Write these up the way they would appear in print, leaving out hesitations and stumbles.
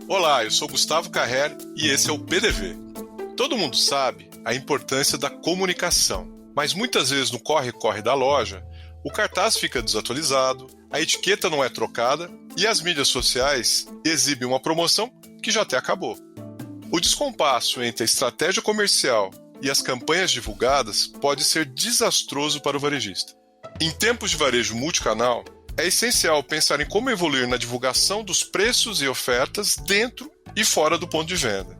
Olá, eu sou Gustavo Carrer e esse é o PDV. Todo mundo sabe a importância da comunicação, mas muitas vezes no corre-corre da loja, o cartaz fica desatualizado, a etiqueta não é trocada e as mídias sociais exibem uma promoção que já até acabou. O descompasso entre a estratégia comercial e as campanhas divulgadas pode ser desastroso para o varejista. Em tempos de varejo multicanal, é essencial pensar em como evoluir na divulgação dos preços e ofertas dentro e fora do ponto de venda.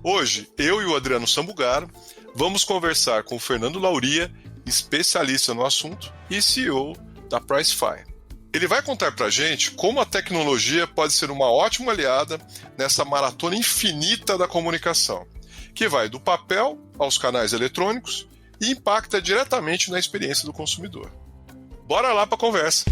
Hoje, eu e o Adriano Sambugaro vamos conversar com o Fernando Lauria, especialista no assunto e CEO da Pricefy. Ele vai contar pra gente como a tecnologia pode ser uma ótima aliada nessa maratona infinita da comunicação, que vai do papel aos canais eletrônicos e impacta diretamente na experiência do consumidor. Bora lá para a conversa!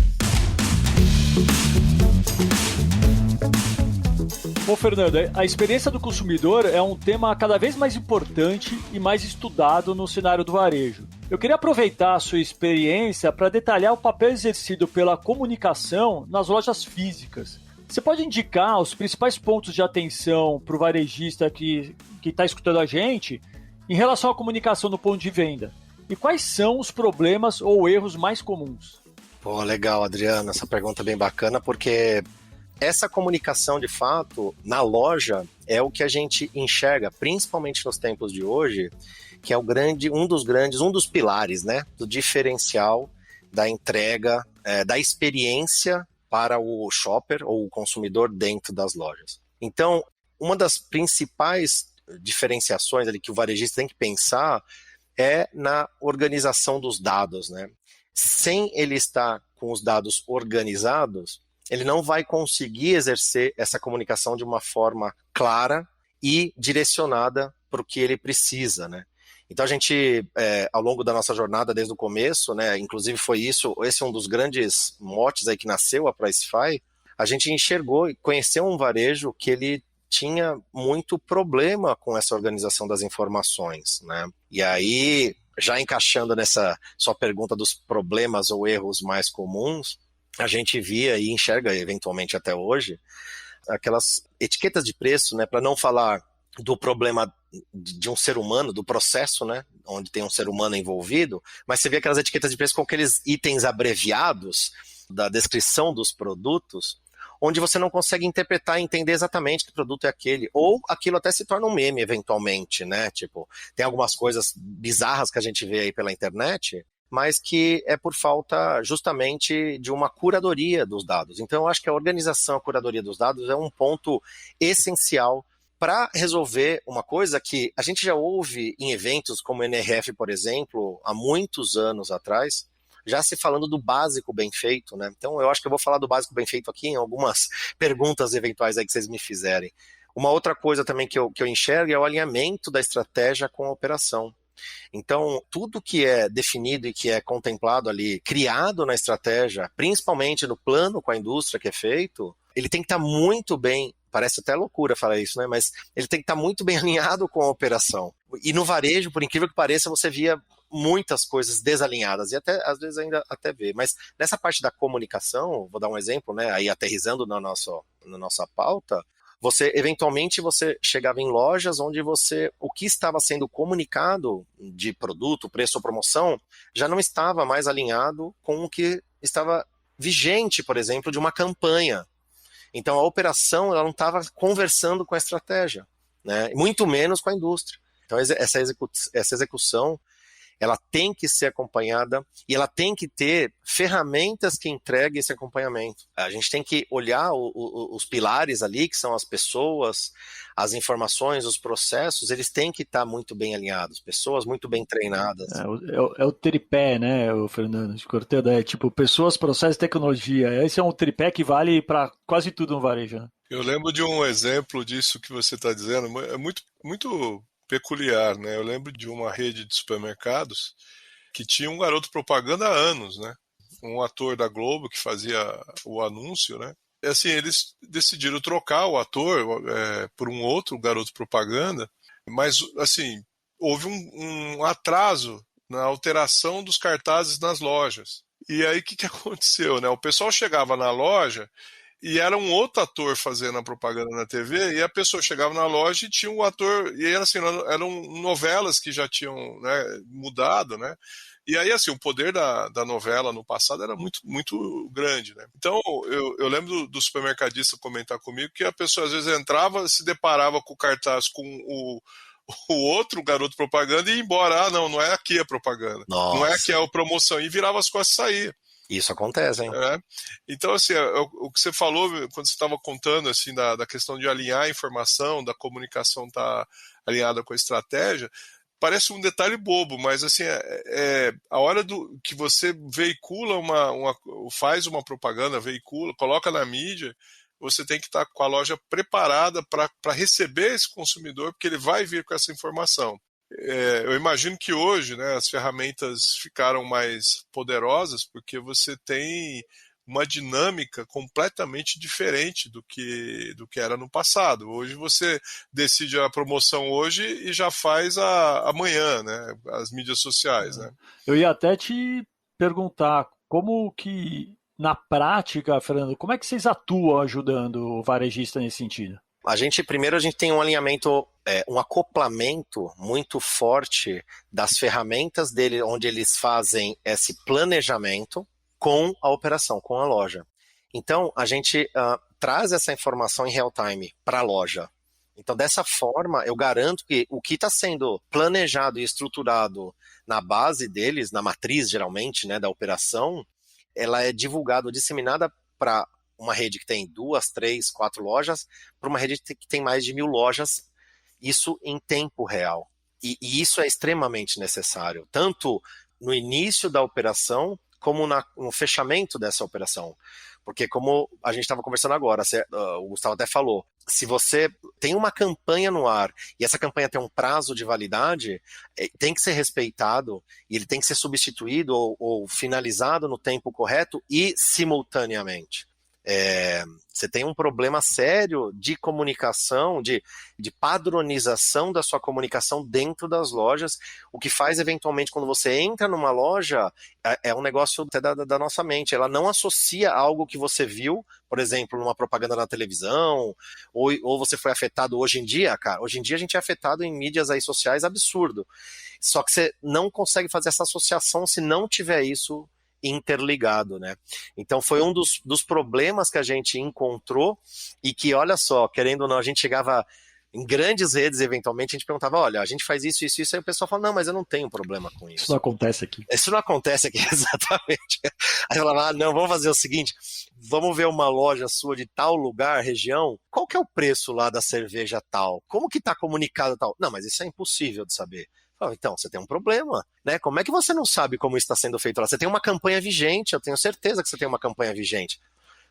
Bom, Fernando, a experiência do consumidor é um tema cada vez mais importante e mais estudado no cenário do varejo. Eu queria aproveitar a sua experiência para detalhar o papel exercido pela comunicação nas lojas físicas. Você pode indicar os principais pontos de atenção para o varejista que está escutando a gente em relação à comunicação no ponto de venda? E quais são os problemas ou erros mais comuns? Pô, legal, Adriano, essa pergunta é bem bacana, porque essa comunicação, de fato, na loja é o que a gente enxerga, principalmente nos tempos de hoje, que é um dos pilares, né, do diferencial da entrega, da experiência para o shopper ou o consumidor dentro das lojas. Então, uma das principais diferenciações ali que o varejista tem que pensar é na organização dos dados, né? Sem ele estar com os dados organizados, ele não vai conseguir exercer essa comunicação de uma forma clara e direcionada para o que ele precisa, né? Então a gente, ao longo da nossa jornada desde o começo, né, inclusive esse é um dos grandes motes aí que nasceu a Pricefy, a gente enxergou e conheceu um varejo que ele tinha muito problema com essa organização das informações, né? E aí, já encaixando nessa sua pergunta dos problemas ou erros mais comuns, a gente via e enxerga eventualmente até hoje aquelas etiquetas de preço, né, para não falar do problema de um ser humano, do processo, né, onde tem um ser humano envolvido, mas você vê aquelas etiquetas de preço com aqueles itens abreviados da descrição dos produtos, onde você não consegue interpretar e entender exatamente que produto é aquele, ou aquilo até se torna um meme eventualmente, né, tipo, tem algumas coisas bizarras que a gente vê aí pela internet, mas que é por falta justamente de uma curadoria dos dados. Então eu acho que a organização, a curadoria dos dados é um ponto essencial para resolver uma coisa que a gente já ouve em eventos como o NRF, por exemplo, há muitos anos atrás, já se falando do básico bem feito, né? Então eu acho que eu vou falar do básico bem feito aqui em algumas perguntas eventuais aí que vocês me fizerem. Uma outra coisa também que eu enxergo é o alinhamento da estratégia com a operação. Então, tudo que é definido e que é contemplado ali, criado na estratégia, principalmente no plano com a indústria que é feito, ele tem que estar muito bem, parece até loucura falar isso, né? Mas ele tem que estar muito bem alinhado com a operação. E no varejo, por incrível que pareça, você via muitas coisas desalinhadas, e até às vezes ainda até vê. Mas nessa parte da comunicação, vou dar um exemplo, né? Aí aterrissando na nossa pauta, eventualmente você chegava em lojas onde o que estava sendo comunicado de produto, preço ou promoção, já não estava mais alinhado com o que estava vigente, por exemplo, de uma campanha. Então a operação ela não estava conversando com a estratégia, né? Muito menos com a indústria. Então essa execução ela tem que ser acompanhada e ela tem que ter ferramentas que entreguem esse acompanhamento. A gente tem que olhar os pilares ali, que são as pessoas, as informações, os processos, eles têm que estar muito bem alinhados, pessoas muito bem treinadas. É o tripé, né, o Fernando, de cortando, tipo pessoas, processos e tecnologia. Esse é um tripé que vale para quase tudo no varejo, né? Eu lembro de um exemplo disso que você está dizendo, é muito peculiar, né? Eu lembro de uma rede de supermercados que tinha um garoto propaganda há anos, né? Um ator da Globo que fazia o anúncio, né? E assim, eles decidiram trocar o ator por um outro garoto propaganda, mas assim, houve um atraso na alteração dos cartazes nas lojas. E aí o que aconteceu, né? O pessoal chegava na loja e era um outro ator fazendo a propaganda na TV, e a pessoa chegava na loja e tinha um ator, e era assim, eram novelas que já tinham, né, mudado, né? E aí, assim, o poder da novela no passado era muito, muito grande, né? Então, eu lembro do supermercadista comentar comigo que a pessoa às vezes entrava, se deparava com o cartaz com o outro garoto propaganda e ia embora. Ah, não é aqui a propaganda. Não é aqui Nossa, a promoção. E virava as costas e saía. isso acontece, hein? Então, assim, o que você falou quando você estava contando assim, da questão de alinhar a informação, da comunicação estar alinhada com a estratégia, parece um detalhe bobo, mas assim, a hora que você veicula faz uma propaganda, veicula, coloca na mídia, você tem que estar com a loja preparada para receber esse consumidor, porque ele vai vir com essa informação. Eu imagino que hoje, né, as ferramentas ficaram mais poderosas porque você tem uma dinâmica completamente diferente do que era no passado. Hoje você decide a promoção hoje e já faz amanhã, né, as mídias sociais, né? Eu ia até te perguntar como que, na prática, Fernando, como é que vocês atuam ajudando o varejista nesse sentido? Primeiro a gente tem um alinhamento, um acoplamento muito forte das ferramentas dele, onde eles fazem esse planejamento com a operação, com a loja. Então, a gente traz essa informação em real time para a loja. Então, dessa forma, eu garanto que o que está sendo planejado e estruturado na base deles, na matriz, geralmente, né, da operação, ela é divulgada, disseminada para uma rede que tem 2, 3, 4 lojas, para uma rede que tem mais de 1.000 lojas, isso em tempo real. E isso é extremamente necessário, tanto no início da operação, como no fechamento dessa operação. Porque como a gente estava conversando agora, o Gustavo até falou, se você tem uma campanha no ar, e essa campanha tem um prazo de validade, tem que ser respeitado, e ele tem que ser substituído ou finalizado no tempo correto e simultaneamente. Você tem um problema sério de comunicação, de padronização da sua comunicação dentro das lojas, o que faz, eventualmente, quando você entra numa loja, é um negócio até da nossa mente, ela não associa algo que você viu, por exemplo, numa propaganda na televisão, ou você foi afetado hoje em dia, cara, hoje em dia a gente é afetado em mídias aí sociais absurdo, só que você não consegue fazer essa associação se não tiver isso interligado, né? Então foi um dos problemas que a gente encontrou e que, olha só, querendo ou não, a gente chegava em grandes redes, eventualmente, a gente perguntava, olha, a gente faz isso, aí o pessoal fala, não, mas eu não tenho problema com isso. Isso não acontece aqui. Isso não acontece aqui, exatamente. Aí eu falava, não, vamos fazer o seguinte, vamos ver uma loja sua de tal lugar, região, qual que é o preço lá da cerveja tal? Como que tá comunicado tal? Não, mas isso é impossível de saber. Então, você tem um problema, né? Como é que você não sabe como isso está sendo feito lá? Você tem uma campanha vigente, eu tenho certeza que você tem uma campanha vigente.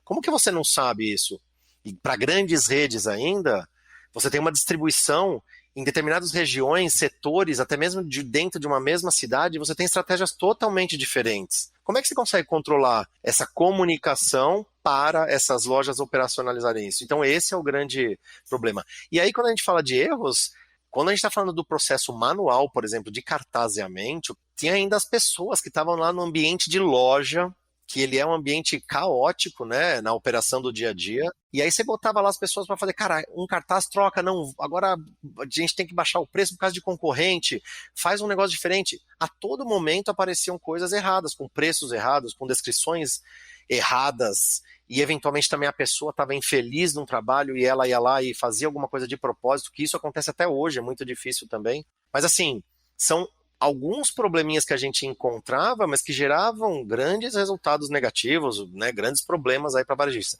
Como que você não sabe isso? E para grandes redes ainda, você tem uma distribuição em determinadas regiões, setores, até mesmo dentro de uma mesma cidade, você tem estratégias totalmente diferentes. Como é que você consegue controlar essa comunicação para essas lojas operacionalizarem isso? Então, esse é o grande problema. E aí, quando a gente fala de erros, quando a gente está falando do processo manual, por exemplo, de cartazeamento, tinha ainda as pessoas que estavam lá no ambiente de loja, que ele é um ambiente caótico, né, na operação do dia a dia, e aí você botava lá as pessoas para fazer, cara, um cartaz troca, não, agora a gente tem que baixar o preço por causa de concorrente, faz um negócio diferente. A todo momento apareciam coisas erradas, com preços errados, com descrições erradas, e eventualmente também a pessoa estava infeliz num trabalho e ela ia lá e fazia alguma coisa de propósito, que isso acontece até hoje, é muito difícil também. Mas assim, são alguns probleminhas que a gente encontrava, mas que geravam grandes resultados negativos, né, grandes problemas aí para varejista.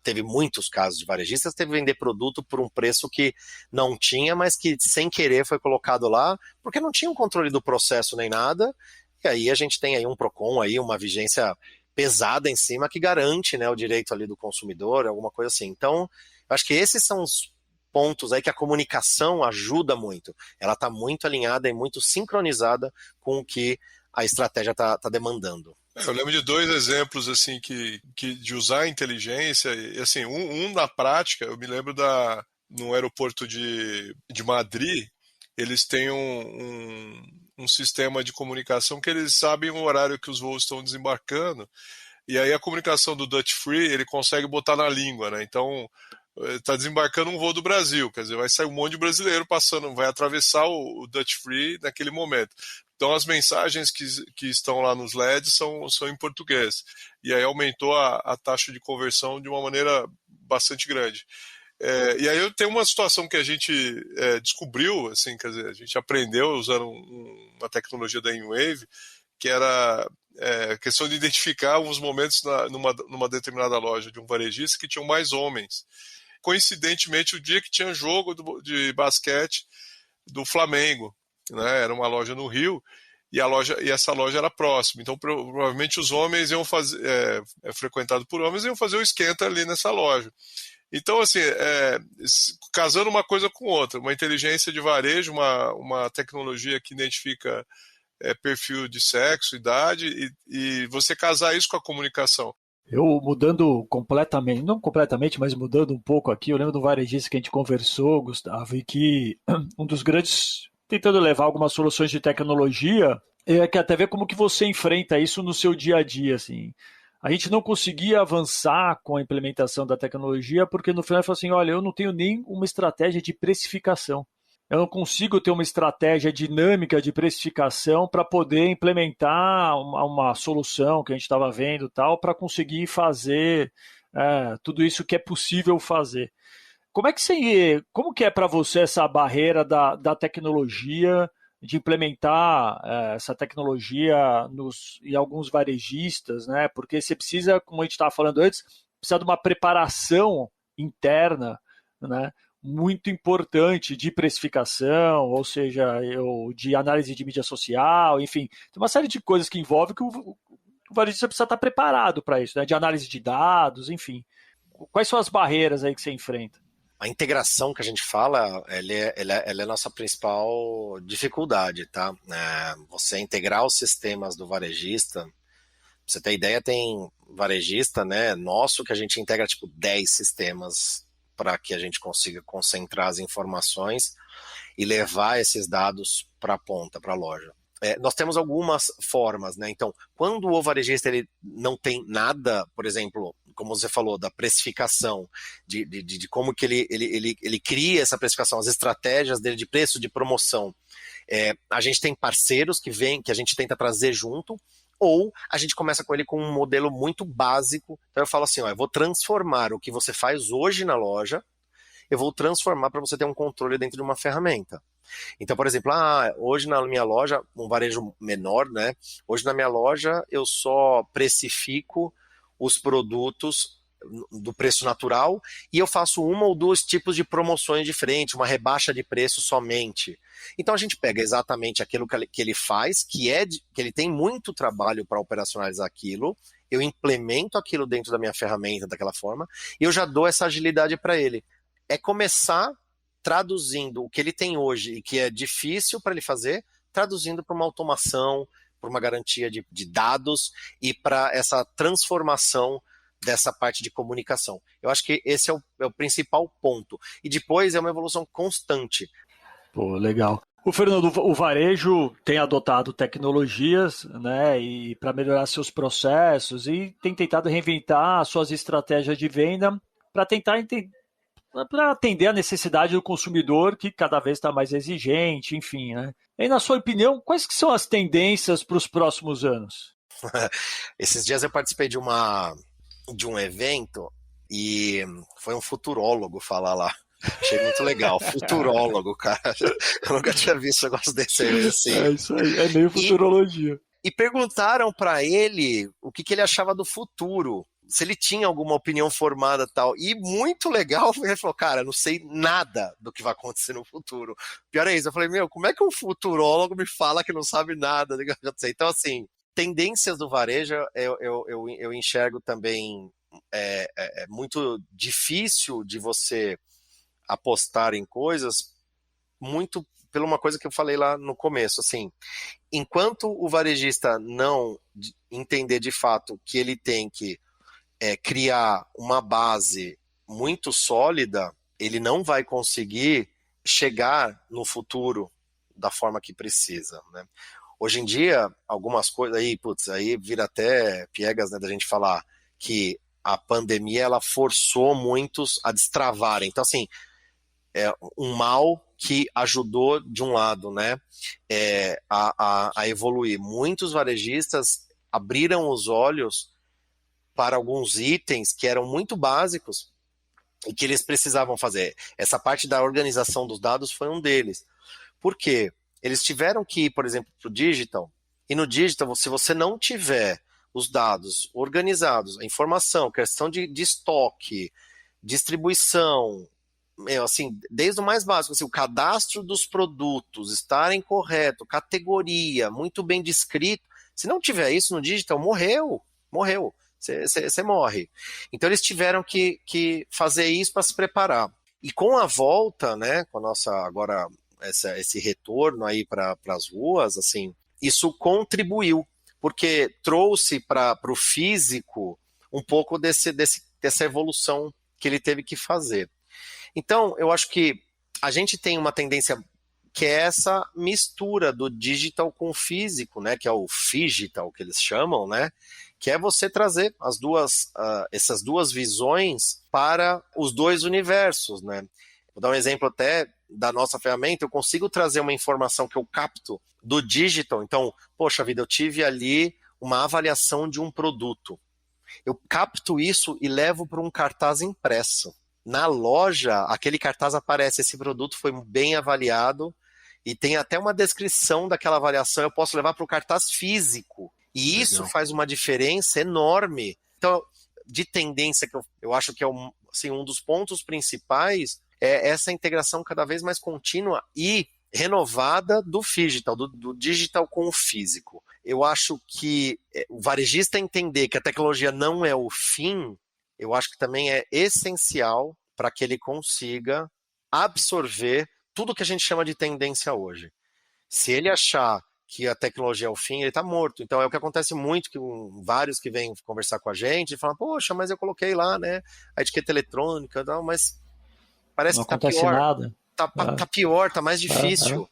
Teve muitos casos de varejistas, teve que vender produto por um preço que não tinha, mas que sem querer foi colocado lá, porque não tinha um controle do processo nem nada, e aí a gente tem aí um PROCON, aí uma vigência pesada em cima que garante, né, o direito ali do consumidor, alguma coisa assim. Então, eu acho que esses são os pontos aí que a comunicação ajuda muito. Ela está muito alinhada e muito sincronizada com o que a estratégia está demandando. Eu lembro de 2 exemplos assim de usar a inteligência, e assim, um na prática, eu me lembro no aeroporto de Madrid, eles têm um um sistema de comunicação que eles sabem o horário que os voos estão desembarcando, e aí a comunicação do Duty Free ele consegue botar na língua, né? Então está desembarcando um voo do Brasil, quer dizer, vai sair um monte de brasileiro passando, vai atravessar o Duty Free naquele momento. Então as mensagens que estão lá nos LEDs são em português, e aí aumentou a taxa de conversão de uma maneira bastante grande. E aí eu tenho uma situação que a gente descobriu, assim, quer dizer, a gente aprendeu usando uma tecnologia da Enwave, que era a questão de identificar alguns momentos numa determinada loja de um varejista que tinham mais homens. Coincidentemente, o dia que tinha jogo de basquete do Flamengo, né? Era uma loja no Rio, e essa loja era próxima. Então, provavelmente os homens iam fazer, frequentado por homens, iam fazer o esquenta ali nessa loja. Então, assim, casando uma coisa com outra, uma inteligência de varejo, uma tecnologia que identifica perfil de sexo, idade, e você casar isso com a comunicação. Eu mudando completamente, não completamente, mas mudando um pouco aqui, eu lembro do varejista que a gente conversou, Gustavo, e que um dos grandes, tentando levar algumas soluções de tecnologia, é que até ver como que você enfrenta isso no seu dia a dia, assim. A gente não conseguia avançar com a implementação da tecnologia, porque no final ele falou assim, olha, eu não tenho nem uma estratégia de precificação. Eu não consigo ter uma estratégia dinâmica de precificação para poder implementar uma solução que a gente estava vendo tal, para conseguir fazer tudo isso que é possível fazer. Como que é para você essa barreira da tecnologia, de implementar essa tecnologia em alguns varejistas, né? Porque você precisa, como a gente estava falando antes, precisa de uma preparação interna, né? Muito importante de precificação, ou seja, de análise de mídia social, enfim, tem uma série de coisas que envolve que o varejista precisa estar preparado para isso, né? De análise de dados, enfim. Quais são as barreiras aí que você enfrenta? A integração que a gente fala, ela é a nossa principal dificuldade, tá? Você integrar os sistemas do varejista, pra você ter ideia, tem varejista, né, nosso, que a gente integra tipo 10 sistemas para que a gente consiga concentrar as informações e levar esses dados para a ponta, para a loja. Nós temos algumas formas, né? Então, quando o varejista ele não tem nada, por exemplo, como você falou, da precificação, de como que ele cria essa precificação, as estratégias dele de preço, de promoção. A gente tem parceiros que a gente tenta trazer junto, ou a gente começa com ele com um modelo muito básico. Então eu falo assim, eu vou transformar o que você faz hoje na loja, eu vou transformar para você ter um controle dentro de uma ferramenta. Então, por exemplo, hoje na minha loja, um varejo menor, né? Hoje na minha loja eu só precifico os produtos do preço natural e eu faço uma ou duas tipos de promoções diferentes, uma rebaixa de preço somente. Então a gente pega exatamente aquilo que ele faz, que ele tem muito trabalho para operacionalizar aquilo, eu implemento aquilo dentro da minha ferramenta daquela forma e eu já dou essa agilidade para ele. É começar traduzindo o que ele tem hoje e que é difícil para ele fazer, traduzindo para uma automação, para uma garantia de dados e para essa transformação dessa parte de comunicação. Eu acho que esse é o principal ponto. E depois é uma evolução constante. Pô, legal. O Fernando, o varejo tem adotado tecnologias, né, e para melhorar seus processos e tem tentado reinventar suas estratégias de venda para tentar para atender a necessidade do consumidor que cada vez está mais exigente, enfim, né? E na sua opinião, quais que são as tendências para os próximos anos? Esses dias eu participei de um evento e foi um futurólogo falar lá. Achei muito legal. Futurólogo, cara. Eu nunca tinha visto um negócio desse aí, assim. É isso aí, é meio futurologia. E perguntaram para ele o que ele achava do futuro, se ele tinha alguma opinião formada e tal. E muito legal, ele falou, cara, não sei nada do que vai acontecer no futuro. Pior é isso, eu falei, como é que um futurólogo me fala que não sabe nada do que vai acontecer? Então, assim, tendências do varejo eu enxergo também muito difícil de você apostar em coisas, muito pela uma coisa que eu falei lá no começo, assim, enquanto o varejista não entender de fato que ele tem que criar uma base muito sólida, ele não vai conseguir chegar no futuro da forma que precisa, né? Hoje em dia, algumas coisas aí, aí vira até piegas, né, da gente falar que a pandemia ela forçou muitos a destravarem. Então, assim, é um mal que ajudou de um lado, né, a evoluir. Muitos varejistas abriram os olhos para alguns itens que eram muito básicos e que eles precisavam fazer. Essa parte da organização dos dados foi um deles. Por quê? Eles tiveram que ir, por exemplo, para o digital, e no digital, se você não tiver os dados organizados, a informação, questão de estoque, distribuição, assim, desde o mais básico, assim, o cadastro dos produtos estarem correto, categoria, muito bem descrito, se não tiver isso no digital, morreu. Você morre. Então eles tiveram que fazer isso para se preparar. E com a volta, né, com a nossa agora esse retorno aí para as ruas, assim, isso contribuiu, porque trouxe para o físico um pouco dessa evolução que ele teve que fazer. Então, eu acho que a gente tem uma tendência que é essa mistura do digital com o físico, né, que é o phygital, que eles chamam, né, que é você trazer essas duas visões para os dois universos, né. Vou dar um exemplo até da nossa ferramenta, eu consigo trazer uma informação que eu capto do digital. Então, poxa vida, eu tive ali uma avaliação de um produto. Eu capto isso e levo para um cartaz impresso. Na loja, aquele cartaz aparece, esse produto foi bem avaliado e tem até uma descrição daquela avaliação, eu posso levar para o cartaz físico. E isso faz uma diferença enorme. Então, de tendência, que eu acho que é assim, um dos pontos principais, é essa integração cada vez mais contínua e renovada do digital, do digital com o físico. Eu acho que o varejista entender que a tecnologia não é o fim, eu acho que também é essencial para que ele consiga absorver tudo que a gente chama de tendência hoje. Se ele achar que a tecnologia é o fim, ele está morto. Então é o que acontece muito, que vários que vêm conversar com a gente falam, poxa, mas eu coloquei lá, né, a etiqueta eletrônica, não, mas parece não que acontece tá pior. Nada. Tá pior, tá mais difícil.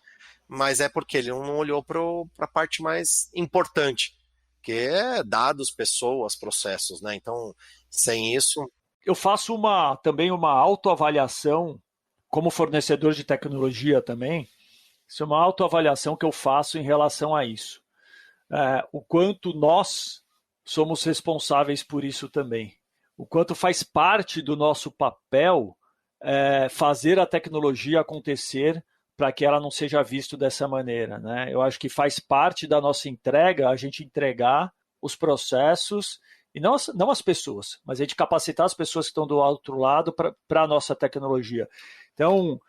Mas é porque ele não olhou para a parte mais importante, que é dados, pessoas, processos, né? Então, sem isso... Eu faço também uma autoavaliação como fornecedor de tecnologia também. Isso é uma autoavaliação que eu faço em relação a isso. O quanto nós somos responsáveis por isso também. O quanto faz parte do nosso papel fazer a tecnologia acontecer para que ela não seja vista dessa maneira, né? Eu acho que faz parte da nossa entrega a gente entregar os processos, e não as pessoas, mas a gente capacitar as pessoas que estão do outro lado para a nossa tecnologia. Então,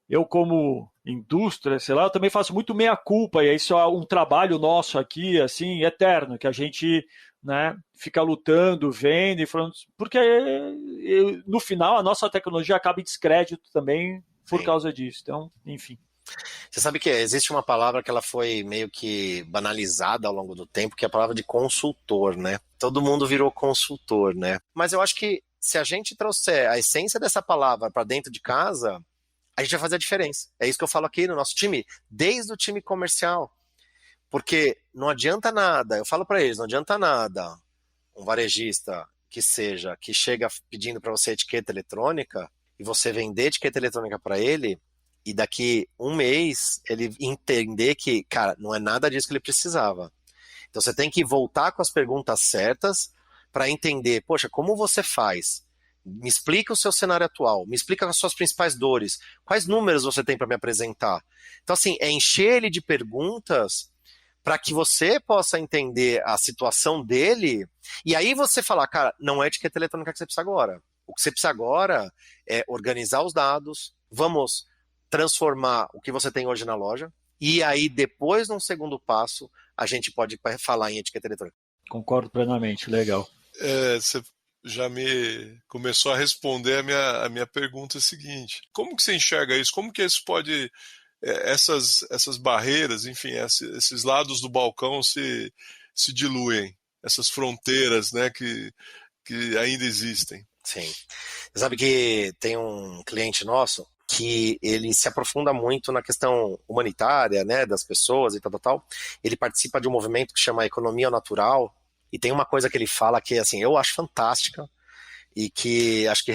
eu como indústria, sei lá, eu também faço muito meia-culpa, e isso é um trabalho nosso aqui, assim, eterno, que a gente, né, fica lutando, vendo e falando, porque no final a nossa tecnologia acaba em descrédito também por causa disso. Então, enfim. Você sabe que existe uma palavra que ela foi meio que banalizada ao longo do tempo, que é a palavra de consultor, né? Todo mundo virou consultor, né? Mas eu acho que se a gente trouxer a essência dessa palavra para dentro de casa, a gente vai fazer a diferença. É isso que eu falo aqui no nosso time, desde o time comercial. Porque não adianta nada, eu falo para eles, não adianta nada um varejista que chega pedindo para você etiqueta eletrônica e você vender etiqueta eletrônica para ele e daqui um mês ele entender que, cara, não é nada disso que ele precisava. Então você tem que voltar com as perguntas certas para entender, poxa, como você faz? Me explica o seu cenário atual, me explica as suas principais dores, quais números você tem para me apresentar. Então, assim, é encher ele de perguntas para que você possa entender a situação dele, e aí você falar, cara, não é etiqueta eletrônica que você precisa agora. O que você precisa agora é organizar os dados, vamos transformar o que você tem hoje na loja, e aí depois, num segundo passo, a gente pode falar em etiqueta eletrônica. Concordo plenamente, legal. Você já me começou a responder a minha pergunta seguinte. Como que você enxerga isso? Como que isso pode... essas barreiras, enfim, esses lados do balcão se diluem, essas fronteiras, né, que ainda existem. Sim. Você sabe que tem um cliente nosso que ele se aprofunda muito na questão humanitária, né, das pessoas e tal. Ele participa de um movimento que chama Economia Natural, e tem uma coisa que ele fala que, assim, eu acho fantástica, e que acho que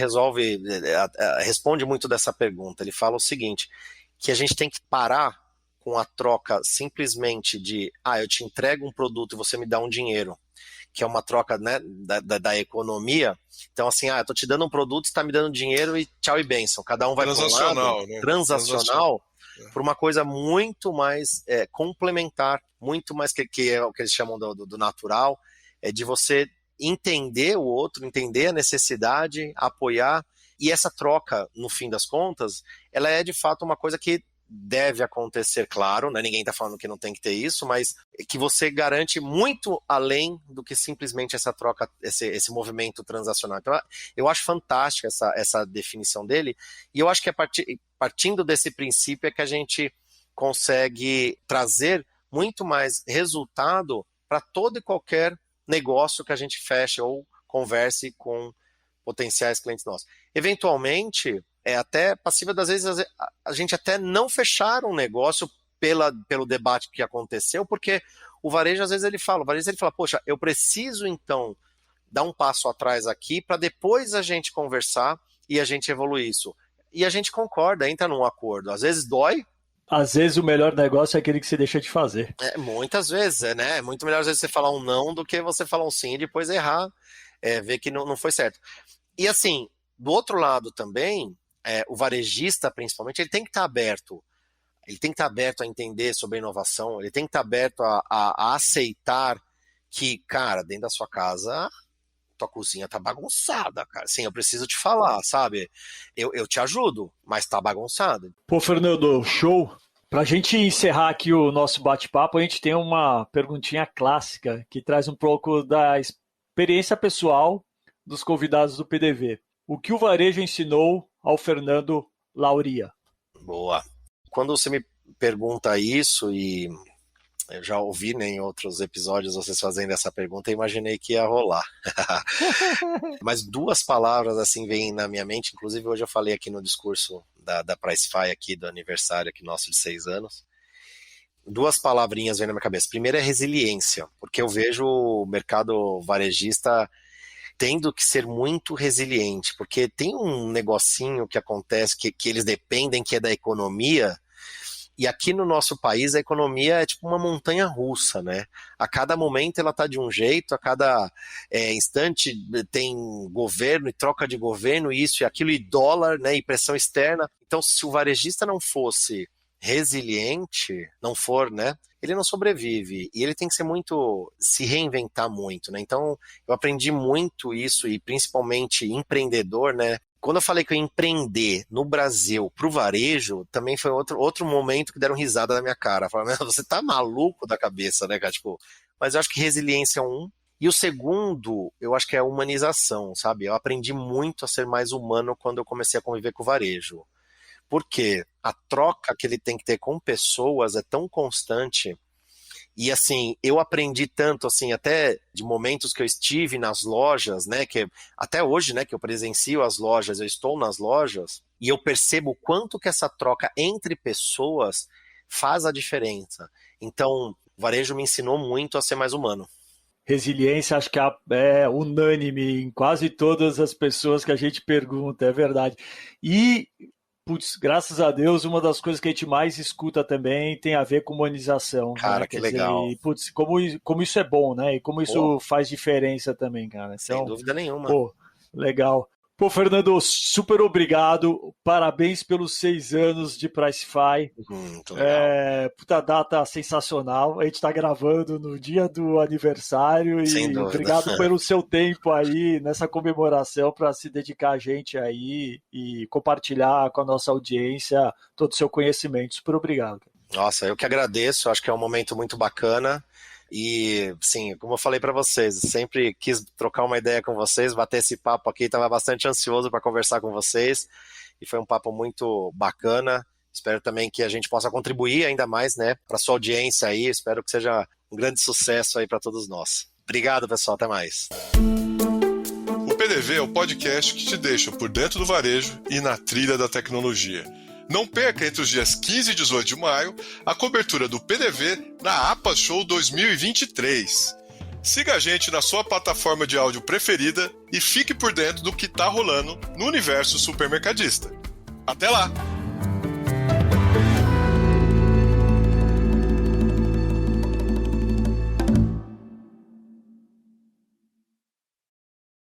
responde muito dessa pergunta. Ele fala o seguinte, que a gente tem que parar com a troca simplesmente de, eu te entrego um produto e você me dá um dinheiro, que é uma troca, né, da economia. Então, assim, eu tô te dando um produto, você tá me dando dinheiro e tchau e bênção. Cada um vai para um lado, né? Transacional, por uma coisa muito mais complementar, muito mais que é o que eles chamam do natural, é de você entender o outro, entender a necessidade, apoiar, e essa troca, no fim das contas, ela é de fato uma coisa que deve acontecer, claro, né? Ninguém está falando que não tem que ter isso, mas que você garante muito além do que simplesmente essa troca, esse movimento transacional. Então, eu acho fantástica essa definição dele, e eu acho que partindo desse princípio é que a gente consegue trazer muito mais resultado para todo e qualquer negócio que a gente feche ou converse com potenciais clientes nossos. Eventualmente, é até passível das vezes a gente até não fechar um negócio pelo debate que aconteceu, porque o varejo às vezes ele fala, poxa, eu preciso então dar um passo atrás aqui para depois a gente conversar e a gente evoluir isso. E a gente concorda, entra num acordo. Às vezes dói. Às vezes o melhor negócio é aquele que você deixa de fazer. Muitas vezes, né? É muito melhor às vezes você falar um não do que você falar um sim e depois errar, ver que não foi certo. E assim, do outro lado também, o varejista, principalmente, ele tem que estar aberto. Ele tem que estar aberto a entender sobre a inovação, ele tem que estar aberto a aceitar que, cara, dentro da sua casa, tua cozinha tá bagunçada, cara. Sim, eu preciso te falar, sabe? Eu te ajudo, mas tá bagunçada. Pô, Fernando, show! Pra gente encerrar aqui o nosso bate-papo, a gente tem uma perguntinha clássica que traz um pouco da experiência pessoal dos convidados do PDV. O que o varejo ensinou ao Fernando Lauria? Boa. Quando você me pergunta isso, e eu já ouvi, né, em outros episódios vocês fazendo essa pergunta, eu imaginei que ia rolar. Mas duas palavras assim vêm na minha mente, inclusive hoje eu falei aqui no discurso da Pricefy aqui do aniversário aqui nosso de 6 anos. Duas palavrinhas vêm na minha cabeça. Primeiro é resiliência, porque eu vejo o mercado varejista tendo que ser muito resiliente, porque tem um negocinho que acontece que eles dependem, que é da economia, e aqui no nosso país a economia é tipo uma montanha russa, né? A cada momento ela tá de um jeito, a cada instante tem governo e troca de governo, isso e aquilo, e dólar, né? E pressão externa. Então, se o varejista não fosse resiliente, não for, né? Ele não sobrevive, e ele tem que se reinventar muito, né? Então, eu aprendi muito isso, e principalmente empreendedor, né? Quando eu falei que eu ia empreender no Brasil pro varejo, também foi outro momento que deram risada na minha cara. Falaram, você tá maluco da cabeça, né, cara? Tipo, mas eu acho que resiliência é um. E o segundo, eu acho que é a humanização, sabe? Eu aprendi muito a ser mais humano quando eu comecei a conviver com o varejo. Porque a troca que ele tem que ter com pessoas é tão constante. E assim, eu aprendi tanto, assim, até de momentos que eu estive nas lojas, né, que até hoje, né, que eu presencio as lojas, eu estou nas lojas, e eu percebo o quanto que essa troca entre pessoas faz a diferença. Então, o varejo me ensinou muito a ser mais humano. Resiliência, acho que é unânime em quase todas as pessoas que a gente pergunta, é verdade. E putz, graças a Deus, uma das coisas que a gente mais escuta também tem a ver com humanização. Cara, né? que legal. Dizer, putz, como isso é bom, né? E como isso faz diferença também, cara. Então, sem dúvida nenhuma. Pô, legal. Pô, Fernando, super obrigado. Parabéns pelos 6 anos de Pricefy. Muito legal. Puta data sensacional. A gente está gravando no dia do aniversário. Sem E dúvida. obrigado pelo seu tempo aí nessa comemoração para se dedicar a gente aí e compartilhar com a nossa audiência todo o seu conhecimento. Super obrigado. Nossa, eu que agradeço. Acho que é um momento muito bacana. E, sim, como eu falei para vocês, sempre quis trocar uma ideia com vocês, bater esse papo aqui, estava bastante ansioso para conversar com vocês, e foi um papo muito bacana. Espero também que a gente possa contribuir ainda mais, né, para sua audiência aí. Espero que seja um grande sucesso aí para todos nós. Obrigado, pessoal, até mais. O PDV PDV é o podcast que te deixa por dentro do varejo e na trilha da tecnologia. Não perca entre os dias 15 e 18 de maio a cobertura do PDV na APA Show 2023. Siga a gente na sua plataforma de áudio preferida e fique por dentro do que está rolando no universo supermercadista. Até lá!